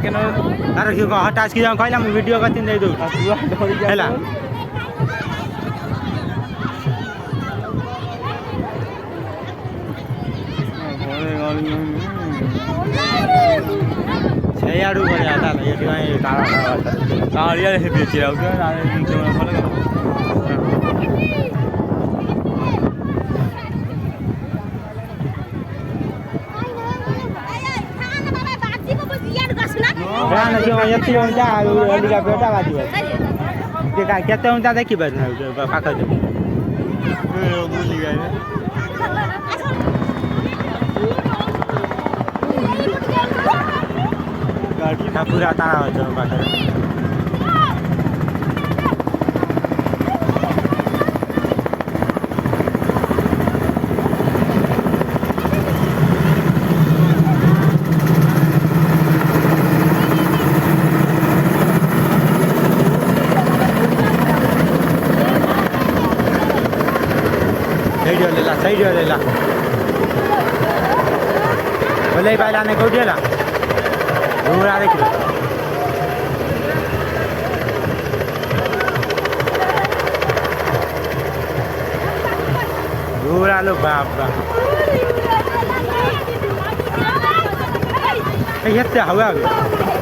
কেন আর কি হঠাৎ কি যখন কইলাম ভিডিও করতে দেই দৌ হেলা সেই আড়ু করে আটা এটি মানে তারা কারিয়া হেপেছি আর কি না ভালো গেল না না কেউ এত যা লিগা বেটা বাজিব কেতে উন্টা দেখি বাজ না ফাঁকা দেব ভুলি গেল গাড়ি না পুরা তারা হচ্ছে পাখা Side lela. Boleh bailan kau dia lah. Dua hari kira. Dua lu bapa. Eh, ya tak hawa.